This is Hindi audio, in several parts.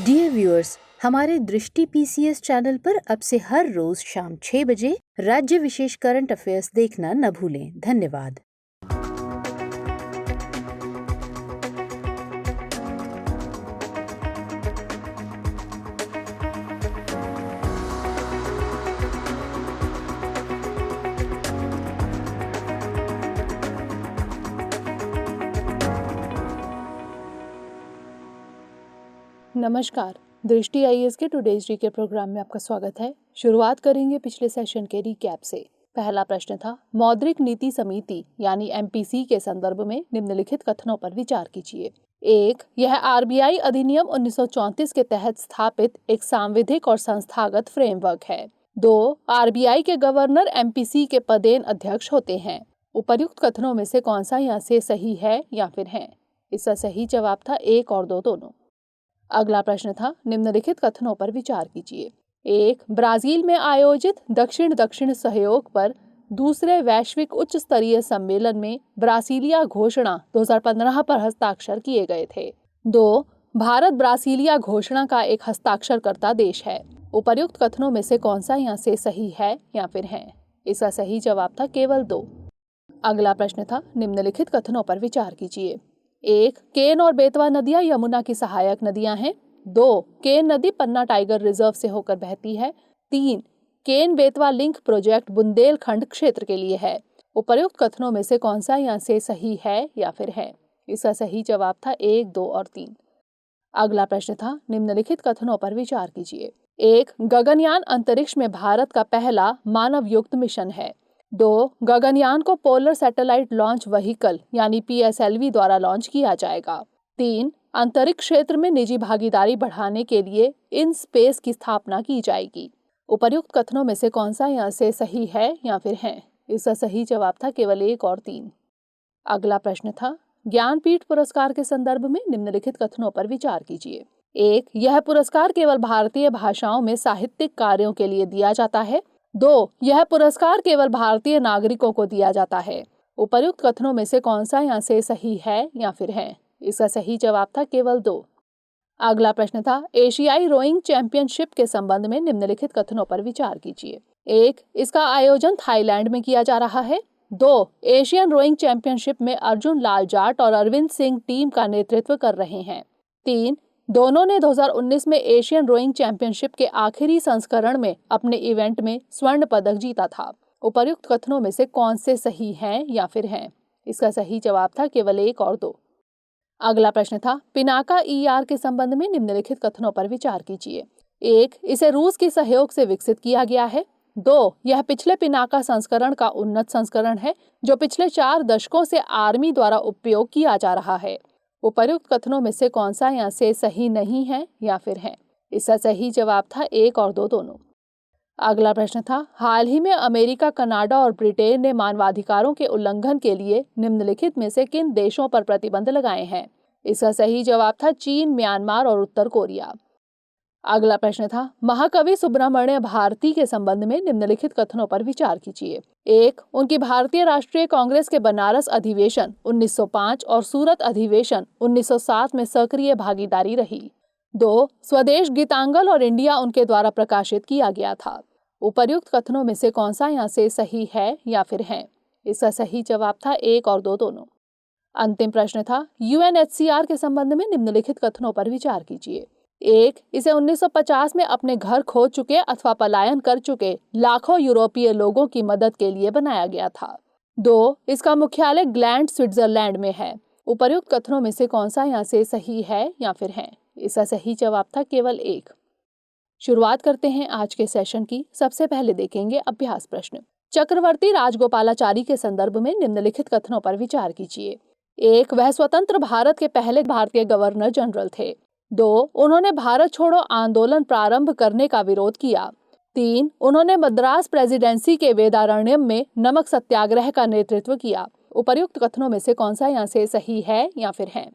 डियर व्यूअर्स, हमारे दृष्टि पीसीएस चैनल पर अब से हर रोज शाम 6 बजे राज्य विशेष करंट अफेयर्स देखना न भूलें। धन्यवाद। नमस्कार, दृष्टि आईएएस के टुडेज जी के प्रोग्राम में आपका स्वागत है। शुरुआत करेंगे पिछले सेशन के रिकैप से। पहला प्रश्न था, मौद्रिक नीति समिति यानी एमपीसी के संदर्भ में निम्नलिखित कथनों पर विचार कीजिए। 1. यह आरबीआई अधिनियम 1934 के तहत स्थापित एक सांविधिक और संस्थागत फ्रेमवर्क है। 2. आरबीआई के गवर्नर एमपीसी के पदेन अध्यक्ष होते हैं। उपर्युक्त कथनों में से कौन सा यहाँ से सही है या फिर है? इसका सही जवाब था 1 और 2 दोनों। अगला प्रश्न था, निम्नलिखित कथनों पर विचार कीजिए। 1. ब्राजील में आयोजित दक्षिण दक्षिण सहयोग पर दूसरे वैश्विक उच्च स्तरीय सम्मेलन में ब्रासीलिया घोषणा 2015 पर हस्ताक्षर किए गए थे। 2. भारत ब्रासीलिया घोषणा का एक हस्ताक्षरकर्ता देश है। उपर्युक्त कथनों में से कौन सा यहाँ से सही है या फिर है? इसका सही जवाब था केवल 2। अगला प्रश्न था, निम्नलिखित कथनों पर विचार कीजिए। 1. केन और बेतवा नदियां यमुना की सहायक नदियां हैं। 2. केन नदी पन्ना टाइगर रिजर्व से होकर बहती है। 3. केन बेतवा लिंक प्रोजेक्ट बुंदेलखंड क्षेत्र के लिए है। उपर्युक्त कथनों में से कौन सा यहाँ से सही है या फिर है? इसका सही जवाब था 1, 2 और 3। अगला प्रश्न था, निम्नलिखित कथनों पर विचार कीजिए। 1. गगनयान अंतरिक्ष में भारत का पहला मानव युक्त मिशन है। 2. गगनयान को पोलर सैटेलाइट लॉन्च व्हीकल यानी पीएसएलवी द्वारा लॉन्च किया जाएगा। 3. अंतरिक्ष क्षेत्र में निजी भागीदारी बढ़ाने के लिए इन स्पेस की स्थापना की जाएगी। उपर्युक्त कथनों में से कौन सा यहाँ से सही है या फिर है? इसका सही जवाब था केवल 1 और 3। अगला प्रश्न था, ज्ञानपीठ पुरस्कार के संदर्भ में निम्नलिखित कथनों पर विचार कीजिए। 1. यह पुरस्कार केवल भारतीय भाषाओं में साहित्यिक कार्यों के लिए दिया जाता है। 2. यह पुरस्कार केवल भारतीय नागरिकों को दिया जाता है। उपर्युक्त कथनों में से कौन सा यहाँ से सही है या फिर है? इसका सही जवाब था केवल 2। अगला प्रश्न था, एशियाई रोइंग चैंपियनशिप के संबंध में निम्नलिखित कथनों पर विचार कीजिए। 1. इसका आयोजन थाईलैंड में किया जा रहा है। 2. एशियन रोइंग चैंपियनशिप में अर्जुन लाल जाट और अरविंद सिंह टीम का नेतृत्व कर रहे हैं। 3. दोनों ने 2019 में एशियन रोइंग चैंपियनशिप के आखिरी संस्करण में अपने इवेंट में स्वर्ण पदक जीता था। उपर्युक्त कथनों में से कौन से सही हैं या फिर हैं? इसका सही जवाब था केवल 1 और 2। अगला प्रश्न था, पिनाका ईआर के संबंध में निम्नलिखित कथनों पर विचार कीजिए। 1. इसे रूस के सहयोग से विकसित किया गया है। 2. यह पिछले पिनाका संस्करण का उन्नत संस्करण है जो पिछले 4 दशकों से आर्मी द्वारा उपयोग किया जा रहा है। उपर्युक्त कथनों में से कौन सा यहाँ से सही नहीं है या फिर है? इसका सही जवाब था 1 और 2 दोनों। अगला प्रश्न था, हाल ही में अमेरिका, कनाडा और ब्रिटेन ने मानवाधिकारों के उल्लंघन के लिए निम्नलिखित में से किन देशों पर प्रतिबंध लगाए हैं? इसका सही जवाब था चीन, म्यांमार और उत्तर कोरिया। अगला प्रश्न था, महाकवि सुब्रमण्य भारती के संबंध में निम्नलिखित कथनों पर विचार कीजिए। 1. उनकी भारतीय राष्ट्रीय कांग्रेस के बनारस अधिवेशन 1905 और सूरत अधिवेशन 1907 में सक्रिय भागीदारी रही। 2. स्वदेश गीतांजलि और इंडिया उनके द्वारा प्रकाशित किया गया था। उपर्युक्त कथनों में से कौन सा यहाँ से सही है या फिर है? इसका सही जवाब था 1 और 2 दोनों। अंतिम प्रश्न था, यूएनएचसीआर के संबंध में निम्नलिखित कथनों पर विचार कीजिए। 1. इसे 1950 में अपने घर खो चुके अथवा पलायन कर चुके लाखों यूरोपीय लोगों की मदद के लिए बनाया गया था। 2. इसका मुख्यालय ग्लैंड, स्विट्जरलैंड में है। उपर्युक्त कथनों में से कौन सा यहाँ से सही है या फिर है? इसका सही जवाब था केवल 1। शुरुआत करते हैं आज के सेशन की। सबसे पहले देखेंगे अभ्यास प्रश्न। चक्रवर्ती राजगोपालाचारी के संदर्भ में निम्नलिखित कथनों पर विचार कीजिए। 1. वह स्वतंत्र भारत के पहले भारतीय गवर्नर जनरल थे। 2. उन्होंने भारत छोड़ो आंदोलन प्रारंभ करने का विरोध किया। 3. उन्होंने मद्रास प्रेसिडेंसी के वेदारण्यम में नमक सत्याग्रह का नेतृत्व किया। उपर्युक्त कथनों में से कौन सा यहाँ से सही है या फिर है?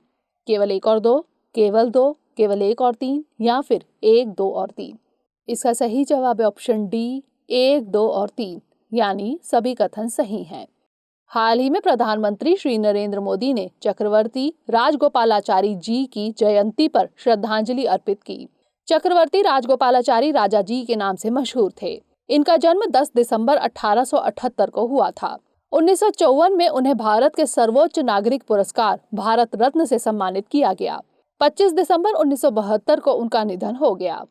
केवल 1 और 2, केवल 2, केवल 1 और 3 या फिर 1, 2 और 3? इसका सही जवाब है ऑप्शन डी, 1, 2 और 3, यानी सभी कथन सही हैं। हाल ही में प्रधानमंत्री श्री नरेंद्र मोदी ने चक्रवर्ती राजगोपालाचारी जी की जयंती पर श्रद्धांजलि अर्पित की। चक्रवर्ती राजगोपालाचारी राजाजी के नाम से मशहूर थे। इनका जन्म 10 दिसंबर 1878 को हुआ था। 1954 में उन्हें भारत के सर्वोच्च नागरिक पुरस्कार भारत रत्न से सम्मानित किया गया। 25 दिसंबर 1972 को उनका निधन हो गया।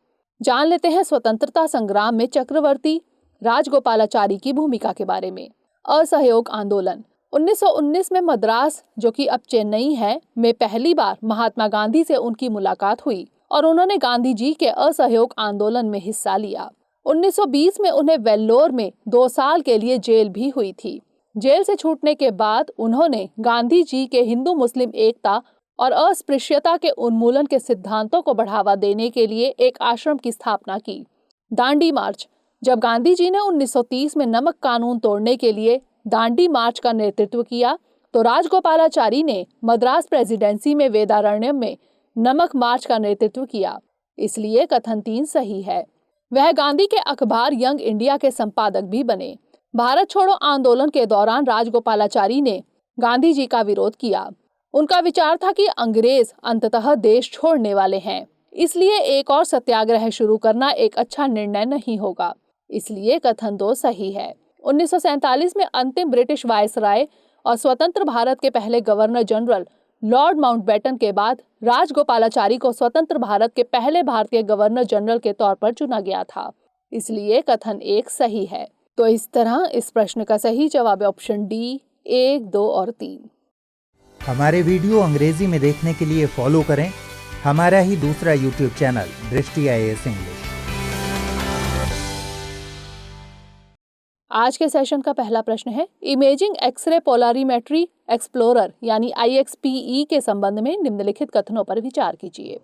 जान लेते हैं स्वतंत्रता संग्राम में चक्रवर्ती राजगोपालाचारी की भूमिका के बारे में। असहयोग आंदोलन। 1919 में मद्रास, जो कि अब चेन्नई है, में पहली बार महात्मा गांधी से उनकी मुलाकात हुई और उन्होंने गांधी जी के असहयोग आंदोलन में हिस्सा लिया। 1920 में उन्हें वेल्लोर में 2 साल के लिए जेल भी हुई थी। जेल से छूटने के बाद उन्होंने गांधी जी के हिंदू मुस्लिम एकता और अस्पृश्यता के उन्मूलन के सिद्धांतों को बढ़ावा देने के लिए एक आश्रम की स्थापना की। दांडी मार्च। जब गांधी जी ने 1930 में नमक कानून तोड़ने के लिए दांडी मार्च का नेतृत्व किया, तो राजगोपालाचारी ने मद्रास प्रेसिडेंसी में वेदारण्यम में नमक मार्च का नेतृत्व किया। इसलिए कथन 3 सही है। वह गांधी के अखबार यंग इंडिया के संपादक भी बने। भारत छोड़ो आंदोलन के दौरान राजगोपालाचारी ने गांधी जी का विरोध किया। उनका विचार था कि अंग्रेज अंततः देश छोड़ने वाले हैं, इसलिए एक और सत्याग्रह शुरू करना एक अच्छा निर्णय नहीं होगा। इसलिए कथन 2 सही है। 1947 में अंतिम ब्रिटिश वायसराय और स्वतंत्र भारत के पहले गवर्नर जनरल लॉर्ड माउंटबेटन के बाद राजगोपालाचारी को स्वतंत्र भारत के पहले भारतीय गवर्नर जनरल के तौर पर चुना गया था। इसलिए कथन 1 सही है। तो इस तरह इस प्रश्न का सही जवाब है ऑप्शन डी 1, 2 और 3। हमारे वीडियो अंग्रेजी में देखने के लिए फॉलो करें हमारा ही दूसरा यूट्यूब चैनल दृष्टि IAS इंग्लिश। आज के सेशन का पहला प्रश्न है, इमेजिंग एक्सरे पोलरीमेट्री एक्सप्लोरर यानी IXPE के संबंध में निम्नलिखित कथनों पर विचार कीजिए।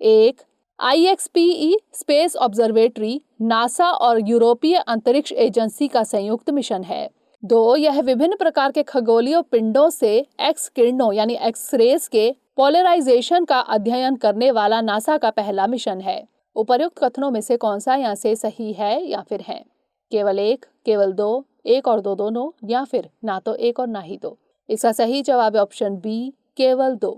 1. IXPE स्पेस ऑब्जर्वेटरी नासा और यूरोपीय अंतरिक्ष एजेंसी का संयुक्त मिशन है। 2. यह विभिन्न प्रकार के खगोलीय पिंडों से एक्स किरणों यानी एक्सरेज के पोलराइजेशन का अध्ययन करने वाला नासा का पहला मिशन है। उपर्युक्त कथनों में से कौन सा यहाँ से सही है या फिर है? केवल 1, केवल 2, 1 और 2 दोनों, या फिर ना तो 1 और ना ही 2? इसका सही जवाब है ऑप्शन बी, केवल 2।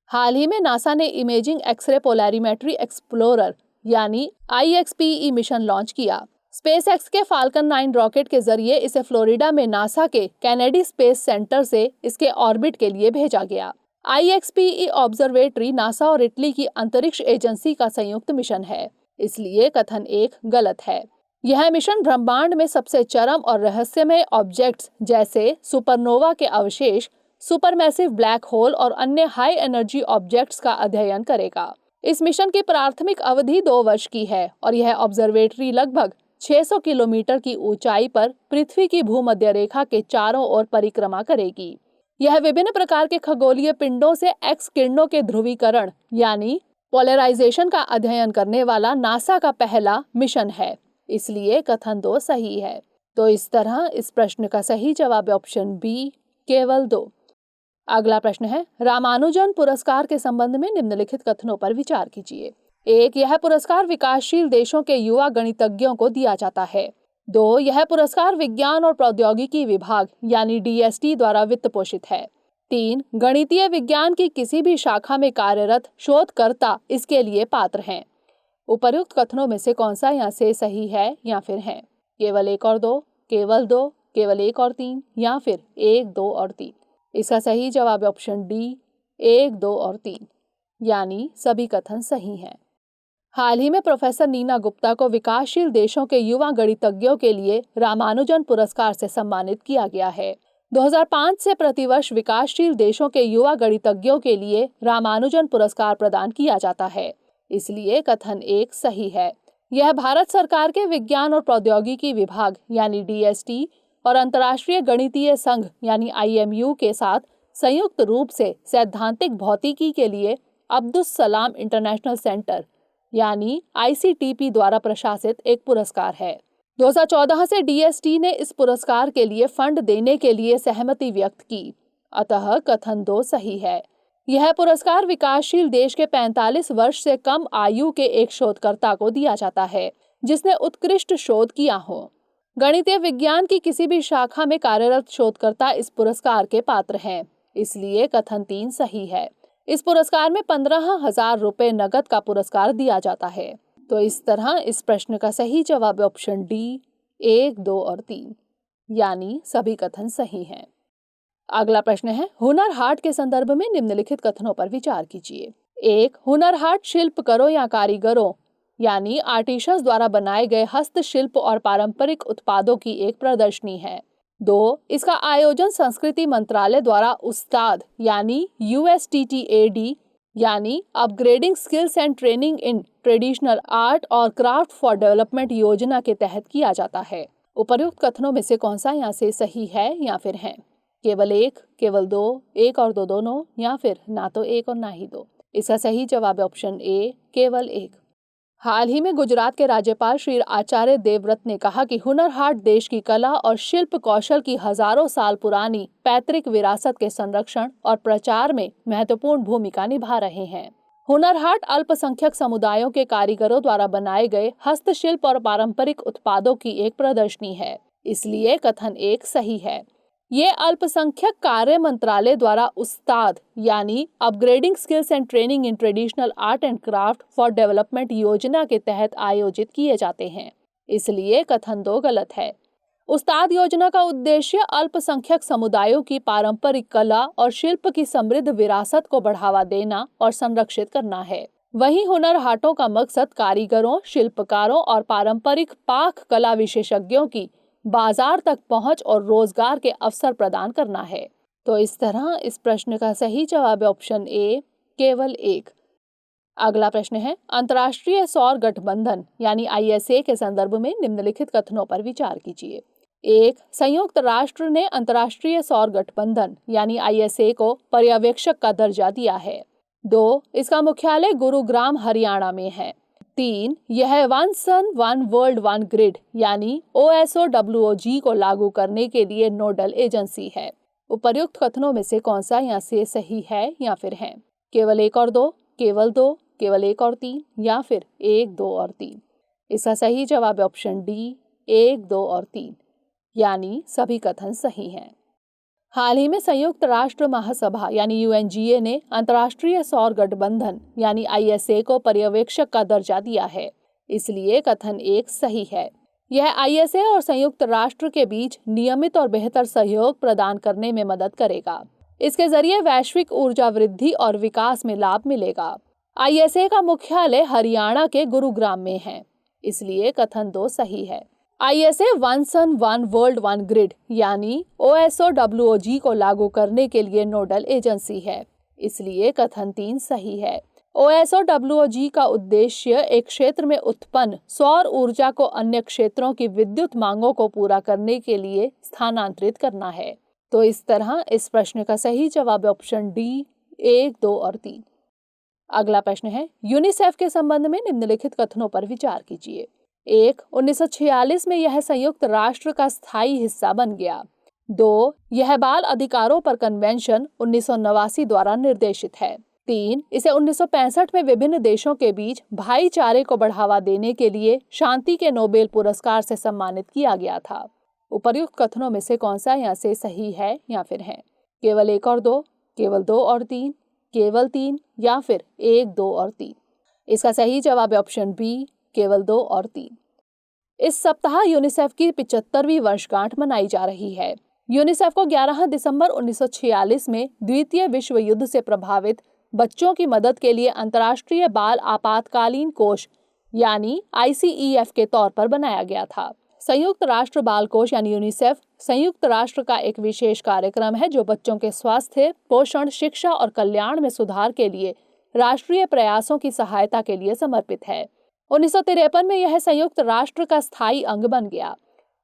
हाल ही में नासा ने इमेजिंग एक्सरे पोलरीमेट्री एक्सप्लोरर यानी IXPE मिशन लॉन्च किया। स्पेसएक्स के फाल्कन 9 रॉकेट के जरिए इसे फ्लोरिडा में नासा के कैनेडी स्पेस सेंटर से इसके ऑर्बिट के लिए भेजा गया। IXPE ऑब्जर्वेटरी नासा और इटली की अंतरिक्ष एजेंसी का संयुक्त मिशन है, इसलिए कथन 1 गलत है। यह मिशन ब्रह्मांड में सबसे चरम और रहस्यमय ऑब्जेक्ट्स जैसे सुपरनोवा के अवशेष, सुपरमैसिव ब्लैक होल और अन्य हाई एनर्जी ऑब्जेक्ट्स का अध्ययन करेगा। इस मिशन की प्राथमिक अवधि 2 वर्ष की है और यह ऑब्जर्वेटरी लगभग 600 किलोमीटर की ऊंचाई पर पृथ्वी की भूमध्य रेखा के चारों ओर परिक्रमा करेगी। यह विभिन्न प्रकार के खगोलीय पिंडों से एक्स किरणों के ध्रुवीकरण यानी पोलराइजेशन का अध्ययन करने वाला नासा का पहला मिशन है, इसलिए कथन 2 सही है। तो इस तरह इस प्रश्न का सही जवाब है ऑप्शन बी, केवल 2। अगला प्रश्न है, रामानुजन पुरस्कार के संबंध में निम्नलिखित कथनों पर विचार कीजिए। 1. यह पुरस्कार विकासशील देशों के युवा गणितज्ञों को दिया जाता है। 2. यह पुरस्कार विज्ञान और प्रौद्योगिकी विभाग यानी DST द्वारा वित्त पोषित है। 3. गणितीय विज्ञान की किसी भी शाखा में कार्यरत शोधकर्ता इसके लिए पात्र हैं। उपर्युक्त कथनों में से कौन सा यहाँ से सही है या फिर है? केवल 1 और 2, केवल 2, केवल 1 और 3, या फिर 1, 2 और 3? इसका सही जवाब है ऑप्शन डी, 1, 2 और 3, यानी सभी कथन सही हैं। हाल ही में प्रोफेसर नीना गुप्ता को विकासशील देशों के युवा गणितज्ञों के लिए रामानुजन पुरस्कार से सम्मानित किया गया है। 2005 से प्रतिवर्ष विकासशील देशों के युवा गणितज्ञों के लिए रामानुजन पुरस्कार प्रदान किया जाता है, इसलिए कथन 1 सही है। यह भारत सरकार के विज्ञान और प्रौद्योगिकी विभाग यानी DST और अंतर्राष्ट्रीय गणितीय संघ यानी IMU के साथ संयुक्त रूप से सैद्धांतिक भौतिकी के लिए अब्दुस सलाम इंटरनेशनल सेंटर यानी ICTP द्वारा प्रशासित एक पुरस्कार है। 2014 से DST ने इस पुरस्कार के लिए फंड देने के लिए सहमति व्यक्त की, अतः कथन 2 सही है। यह पुरस्कार विकासशील देश के 45 वर्ष से कम आयु के एक शोधकर्ता को दिया जाता है जिसने उत्कृष्ट शोध किया हो। गणितीय विज्ञान की किसी भी शाखा में कार्यरत शोधकर्ता इस पुरस्कार के पात्र हैं, इसलिए कथन 3 सही है। इस पुरस्कार में 15,000 रुपए नकद का पुरस्कार दिया जाता है। तो इस तरह इस प्रश्न का सही जवाब है ऑप्शन डी, 1, 2 और 3, यानी सभी कथन सही हैं। अगला प्रश्न है, हुनर हाट के संदर्भ में निम्नलिखित कथनों पर विचार कीजिए। 1, हुनर हाट शिल्पकारों या कारीगरों यानी आर्टिशंस द्वारा बनाए गए हस्तशिल्प और पारंपरिक उत्पादों की एक प्रदर्शनी है। 2, इसका आयोजन संस्कृति मंत्रालय द्वारा उस्ताद यानी USTTAD यानी upgrading skills and training in traditional art और क्राफ्ट फॉर डेवलपमेंट योजना के तहत किया जाता है। उपर्युक्त कथनों में से कौन सा यहाँ से सही है या फिर है? केवल 1, केवल 2, 1 और 2 दोनों, या फिर ना तो 1 और ना ही 2? इसका सही जवाब है ऑप्शन ए, केवल 1। हाल ही में गुजरात के राज्यपाल श्री आचार्य देवव्रत ने कहा कि हुनर हाट देश की कला और शिल्प कौशल की हजारों साल पुरानी पैतृक विरासत के संरक्षण और प्रचार में महत्वपूर्ण भूमिका निभा रहे हैं। हुनर हाट अल्पसंख्यक समुदायों के कारीगरों द्वारा बनाए गए हस्तशिल्प और पारंपरिक उत्पादों की एक प्रदर्शनी है, इसलिए कथन 1 सही है। ये अल्पसंख्यक कार्य मंत्रालय द्वारा उस्ताद यानी upgrading skills and training in traditional art and craft for development योजना के तहत आयोजित किए जाते हैं, इसलिए कथन 2 गलत है। उस्ताद योजना का उद्देश्य अल्पसंख्यक समुदायों की पारंपरिक कला और शिल्प की समृद्ध विरासत को बढ़ावा देना और संरक्षित करना है। वहीं हुनर हाटों का मकसद कारीगरों, शिल्पकारों और पारंपरिक पाक कला विशेषज्ञों की बाजार तक पहुंच और रोजगार के अवसर प्रदान करना है। तो इस तरह इस प्रश्न का सही जवाब है ऑप्शन ए, केवल 1। अगला प्रश्न है, अंतर्राष्ट्रीय सौर गठबंधन यानी ISA के संदर्भ में निम्नलिखित कथनों पर विचार कीजिए। 1, संयुक्त राष्ट्र ने अंतर्राष्ट्रीय सौर गठबंधन यानी ISA को पर्यवेक्षक का दर्जा दिया है। 2, इसका मुख्यालय गुरुग्राम हरियाणा में है। 3, यह one sun one world one grid यानी OSOWOG को लागू करने के लिए नोडल एजेंसी है। उपर्युक्त कथनों में से कौन सा यहाँ से सही है या फिर है? केवल 1 और 2, केवल 2, केवल 1 और 3, या फिर 1, 2 और 3? इसका सही जवाब है ऑप्शन डी, 1, 2 और 3, यानी सभी कथन सही हैं। हाल ही में संयुक्त राष्ट्र महासभा यानी UNGA ने अंतर्राष्ट्रीय सौर गठबंधन यानी ISA को पर्यवेक्षक का दर्जा दिया है, इसलिए कथन 1 सही है। यह ISA और संयुक्त राष्ट्र के बीच नियमित और बेहतर सहयोग प्रदान करने में मदद करेगा। इसके जरिए वैश्विक ऊर्जा वृद्धि और विकास में लाभ मिलेगा। ISA का मुख्यालय हरियाणा के गुरुग्राम में है, इसलिए कथन 2 सही है। ISA one sun one world one grid यानी OSOWOG को लागू करने के लिए नोडल एजेंसी है, इसलिए कथन 3 सही है। OSOWOG का उद्देश्य एक क्षेत्र में उत्पन्न सौर ऊर्जा को अन्य क्षेत्रों की विद्युत मांगों को पूरा करने के लिए स्थानांतरित करना है। तो इस तरह इस प्रश्न का सही जवाब है ऑप्शन डी, 1, 2 और 3। अगला प्रश्न है, यूनिसेफ के संबंध में निम्नलिखित कथनों पर विचार कीजिए। 1, 1946 में यह संयुक्त राष्ट्र का स्थायी हिस्सा बन गया। 2, यह बाल अधिकारों पर कन्वेंशन 1989 द्वारा निर्देशित है। 3, इसे 1965 में विभिन्न देशों के बीच भाईचारे को बढ़ावा देने के लिए शांति के नोबेल पुरस्कार से सम्मानित किया गया था। उपर्युक्त कथनों में से कौन सा यहाँ से सही है या फिर है? केवल 1 और 2, केवल 2 और 3, केवल 3, या फिर 1, 2 और 3? इसका सही जवाब है ऑप्शन बी, केवल 2 और 3। इस सप्ताह यूनिसेफ की 75वीं वर्षगांठ मनाई जा रही है। यूनिसेफ को 11 दिसंबर 1946 में द्वितीय विश्व युद्ध से प्रभावित बच्चों की मदद के लिए अंतर्राष्ट्रीय बाल आपातकालीन कोष यानी ICEF के तौर पर बनाया गया था। संयुक्त राष्ट्र बाल कोष यानी यूनिसेफ संयुक्त राष्ट्र का एक विशेष कार्यक्रम है जो बच्चों के स्वास्थ्य, पोषण, शिक्षा और कल्याण में सुधार के लिए राष्ट्रीय प्रयासों की सहायता के लिए समर्पित है। 1953 में यह संयुक्त राष्ट्र का स्थायी अंग बन गया,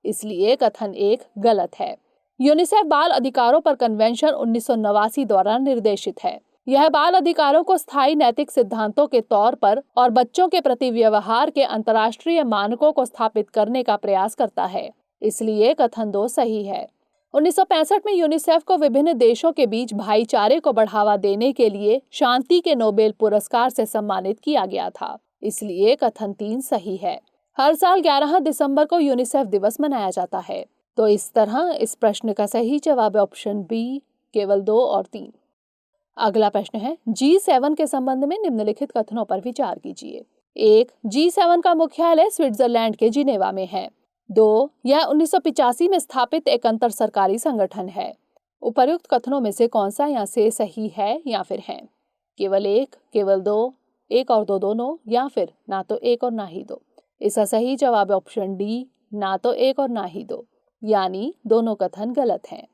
इसलिए कथन 1 गलत है। यूनिसेफ बाल अधिकारों पर कन्वेंशन 1989 द्वारा निर्देशित है। यह बाल अधिकारों को स्थायी नैतिक सिद्धांतों के तौर पर और बच्चों के प्रति व्यवहार के अंतर्राष्ट्रीय मानकों को स्थापित करने का प्रयास करता है, इसलिए कथन 2 सही है। 1965 में यूनिसेफ को विभिन्न देशों के बीच भाईचारे को बढ़ावा देने के लिए शांति के नोबेल पुरस्कार से सम्मानित किया गया था, इसलिए कथन 3 सही है। हर साल 11 दिसंबर को यूनिसेफ दिवस मनाया जाता है। तो इस तरह इस प्रश्न का सही जवाब है ऑप्शन बी, केवल 2 और 3। अगला प्रश्न है, G7 के संबंध में निम्नलिखित कथनों पर विचार कीजिए। 1. G7 का मुख्यालय स्विट्जरलैंड के जिनेवा में है। 2. यह 1985 में स्थापित एक अंतर सरकारी संगठन है। उपर्युक्त कथनों में से कौन सा यहाँ से सही है या फिर है? केवल 1, केवल 2, 1 और 2 दोनों, या फिर ना तो 1 और ना ही 2। इसका सही जवाब है ऑप्शन डी, ना तो 1 और ना ही 2, यानी दोनों कथन गलत हैं।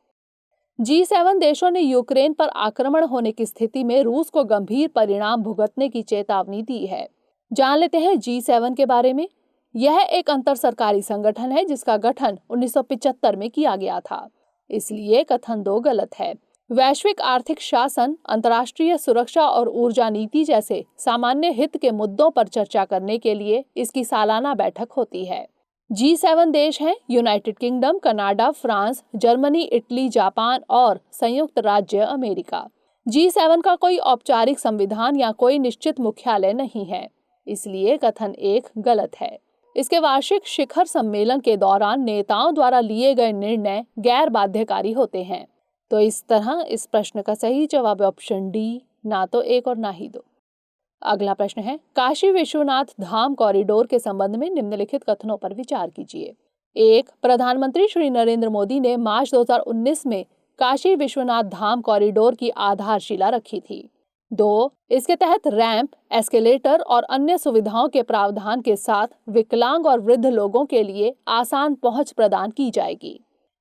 G7 देशों ने यूक्रेन पर आक्रमण होने की स्थिति में रूस को गंभीर परिणाम भुगतने की चेतावनी दी है। जान लेते हैं G7 के बारे में। यह एक अंतर सरकारी संगठन है जिसका गठन 1975 में किया गया था, इसलिए कथन 2 गलत है। वैश्विक आर्थिक शासन, अंतर्राष्ट्रीय सुरक्षा और ऊर्जा नीति जैसे सामान्य हित के मुद्दों पर चर्चा करने के लिए इसकी सालाना बैठक होती है। G7 देश हैं United kingdom, Canada, France, Germany, Italy, Japan और संयुक्त राज्य अमेरिका। G7 का कोई औपचारिक संविधान या कोई निश्चित मुख्यालय नहीं है, इसलिए कथन 1 गलत है। इसके वार्षिक शिखर सम्मेलन के दौरान नेताओं द्वारा लिए गए निर्णय गैर बाध्यकारी होते हैं। तो इस तरह इस प्रश्न का सही जवाब है ऑप्शन डी, ना तो 1 और ना ही 2। अगला प्रश्न है, काशी विश्वनाथ धाम कॉरिडोर के संबंध में निम्नलिखित कथनों पर विचार कीजिए। 1. प्रधानमंत्री श्री नरेंद्र मोदी ने मार्च 2019 में काशी विश्वनाथ धाम कॉरिडोर की आधारशिला रखी थी। 2. इसके तहत रैंप, एस्केलेटर और अन्य सुविधाओं के प्रावधान के साथ विकलांग और वृद्ध लोगों के लिए आसान पहुंच प्रदान की जाएगी।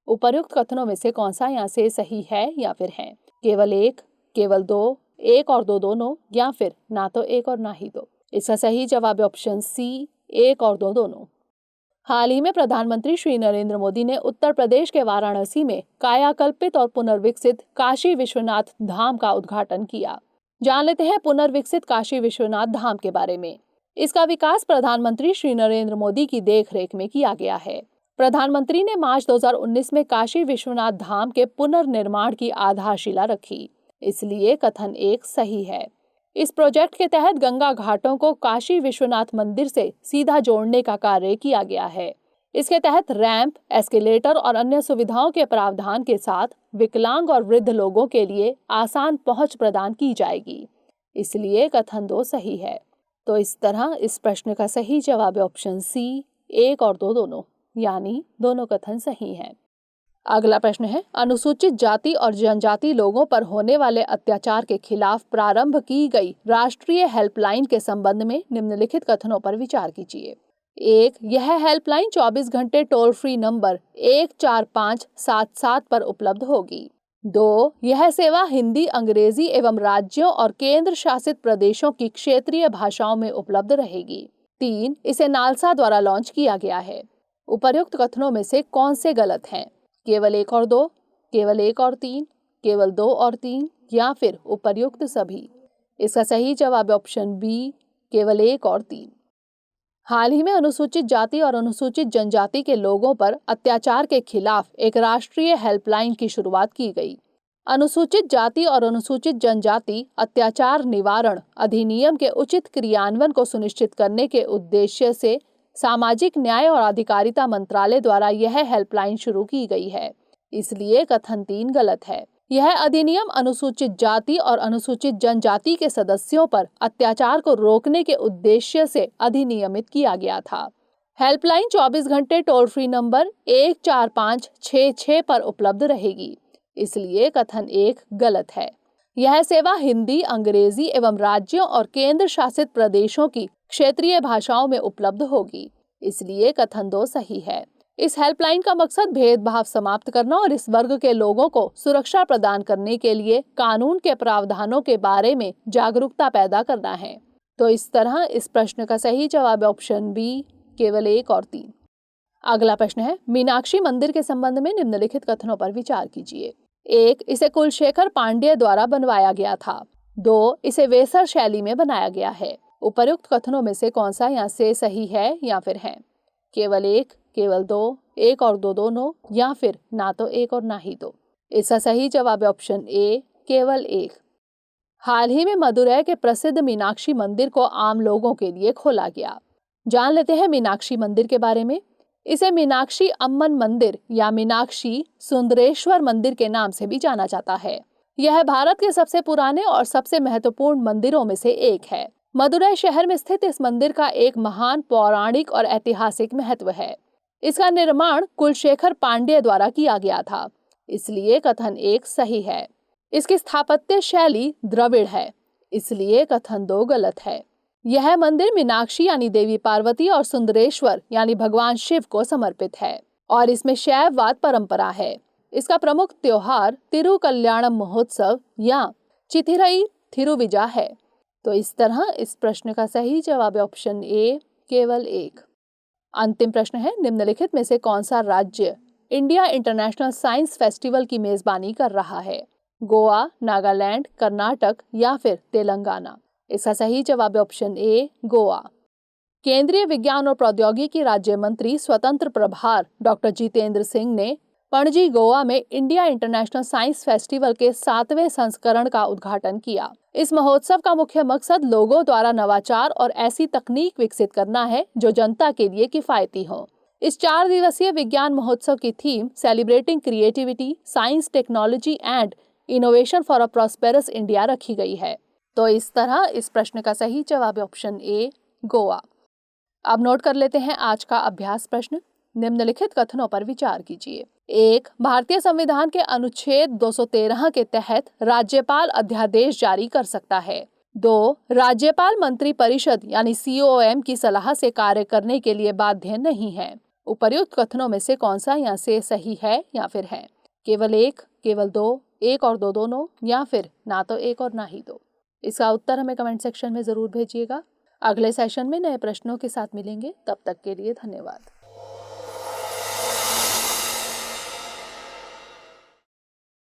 उपर्युक्त कथनों में से कौन सा यहाँ से सही है या फिर है? केवल 1, केवल 2, 1 और 2 दोनों, या फिर ना तो 1 और ना ही 2। इसका सही जवाब है ऑप्शन सी, 1 और 2 दोनों। हाल ही में प्रधानमंत्री श्री नरेंद्र मोदी ने उत्तर प्रदेश के वाराणसी में कायाकल्पित और पुनर्विकसित काशी विश्वनाथ धाम का उद्घाटन किया। जान लेते हैं पुनर्विकसित काशी विश्वनाथ धाम के बारे में। इसका विकास प्रधानमंत्री श्री नरेंद्र मोदी की देखरेख में किया गया है। प्रधानमंत्री ने मार्च 2019 में काशी विश्वनाथ धाम के पुनर्निर्माण की आधारशिला रखी, इसलिए कथन 1 सही है। इस प्रोजेक्ट के तहत गंगा घाटों को काशी विश्वनाथ मंदिर से सीधा जोड़ने का कार्य किया गया है। इसके तहत रैंप, एस्केलेटर और अन्य सुविधाओं के प्रावधान के साथ विकलांग और वृद्ध लोगों के लिए आसान पहुंच प्रदान की जाएगी, इसलिए कथन 2 सही है। तो इस तरह इस प्रश्न का सही जवाब है ऑप्शन सी, 1 और 2 दोनों, यानी दोनों कथन सही हैं। अगला प्रश्न है, अनुसूचित जाति और जनजाति लोगों पर होने वाले अत्याचार के खिलाफ प्रारंभ की गई राष्ट्रीय हेल्पलाइन के संबंध में निम्नलिखित कथनों पर विचार कीजिए। 1. यह हेल्पलाइन 24 घंटे टोल फ्री नंबर 14577 पर उपलब्ध होगी। 2. यह सेवा हिंदी, अंग्रेजी एवं राज्यों और केंद्र शासित प्रदेशों की क्षेत्रीय भाषाओं में उपलब्ध रहेगी। 3. इसे नालसा द्वारा लॉन्च किया गया है। उपर्युक्त कथनों में से कौन से गलत हैं? केवल 1 और 2, केवल 1 और 3, केवल 2 और 3, या फिर उपर्युक्त सभी? इसका सही जवाब है ऑप्शन बी, केवल 1 और 3। हाल ही में अनुसूचित जाति और अनुसूचित जनजाति के लोगों पर अत्याचार के खिलाफ एक राष्ट्रीय हेल्पलाइन की शुरुआत की गई। अनुसूचित जाति और अनुसूचित जनजाति अत्याचार निवारण अधिनियम के उचित क्रियान्वयन को सुनिश्चित करने के उद्देश्य से सामाजिक न्याय और अधिकारिता मंत्रालय द्वारा यह हेल्पलाइन शुरू की गई है, इसलिए कथन 3 गलत है। यह अधिनियम अनुसूचित जाति और अनुसूचित जनजाति के सदस्यों पर अत्याचार को रोकने के उद्देश्य से अधिनियमित किया गया था। हेल्पलाइन 24 घंटे टोल फ्री नंबर 14566 पर उपलब्ध रहेगी, इसलिए कथन 1 गलत है। यह सेवा हिंदी, अंग्रेजी एवं राज्यों और केंद्र शासित प्रदेशों की क्षेत्रीय भाषाओं में उपलब्ध होगी, इसलिए कथन 2 सही है। इस हेल्पलाइन का मकसद भेदभाव समाप्त करना और इस वर्ग के लोगों को सुरक्षा प्रदान करने के लिए कानून के प्रावधानों के बारे में जागरूकता पैदा करना है। तो इस तरह इस प्रश्न का सही जवाब है ऑप्शन बी, केवल 1 और 3। अगला प्रश्न है, मीनाक्षी मंदिर के संबंध में निम्नलिखित कथनों पर विचार कीजिए। 1. इसे कुलशेखर पांड्य द्वारा बनवाया गया था। 2. इसे वेसर शैली में बनाया गया है। उपर्युक्त कथनों में से कौन सा यहाँ से सही है या फिर है? केवल 1, केवल 2, 1 और 2 दोनों, या फिर ना तो 1 और ना ही 2। इसका सही जवाब है ऑप्शन ए, केवल 1। हाल ही में मदुरै के प्रसिद्ध मीनाक्षी मंदिर को आम लोगों के लिए खोला गया। जान लेते हैं मीनाक्षी मंदिर के बारे में। इसे मीनाक्षी अम्मन मंदिर या मीनाक्षी सुंदरेश्वर मंदिर के नाम से भी जाना जाता है। यह भारत के सबसे पुराने और सबसे महत्वपूर्ण मंदिरों में से एक है। मदुरै शहर में स्थित इस मंदिर का एक महान पौराणिक और ऐतिहासिक महत्व है। इसका निर्माण कुलशेखर पांड्य द्वारा किया गया था, इसलिए कथन 1 सही है। इसकी स्थापत्य शैली द्रविड़ है, इसलिए कथन 2 गलत है। यह मंदिर मीनाक्षी यानी देवी पार्वती और सुंदरेश्वर यानी भगवान शिव को समर्पित है और इसमें शैववाद परंपरा है। इसका प्रमुख त्योहार तिरुकल्याणम महोत्सव या चिथिरई थिरुविजा है। तो इस तरह इस प्रश्न का सही जवाब है ऑप्शन ए, केवल 1। अंतिम प्रश्न है, निम्नलिखित में से कौन सा राज्य इंडिया इंटरनेशनल साइंस फेस्टिवल की मेजबानी कर रहा है? गोवा, नागालैंड, कर्नाटक या फिर तेलंगाना? इसका सही जवाब है ऑप्शन ए, गोवा। केंद्रीय विज्ञान और प्रौद्योगिकी राज्य मंत्री स्वतंत्र प्रभार डॉक्टर जितेंद्र सिंह ने पणजी, गोवा में इंडिया इंटरनेशनल साइंस फेस्टिवल के 7वें संस्करण का उद्घाटन किया। इस महोत्सव का मुख्य मकसद लोगों द्वारा नवाचार और ऐसी तकनीक विकसित करना है जो जनता के लिए किफायती हो। इस 4 दिवसीय विज्ञान महोत्सव की theme celebrating creativity, science, technology and innovation for a prosperous India रखी गई है। तो इस तरह इस प्रश्न का सही जवाब है ऑप्शन ए, गोवा। अब नोट कर लेते हैं आज का अभ्यास प्रश्न। निम्नलिखित कथनों पर विचार कीजिए। 1. भारतीय संविधान के अनुच्छेद 213 के तहत राज्यपाल अध्यादेश जारी कर सकता है। 2. राज्यपाल मंत्री परिषद यानी COM की सलाह से कार्य करने के लिए बाध्य नहीं है। उपर्युक्त कथनों में से कौन सा यहाँ से सही है या फिर है? केवल 1, केवल 2, 1 और 2 दोनों, या फिर ना तो 1 और ना ही 2? इसका उत्तर हमें कमेंट सेक्शन में जरूर भेजिएगा। अगले सेशन में नए प्रश्नों के साथ मिलेंगे, तब तक के लिए धन्यवाद।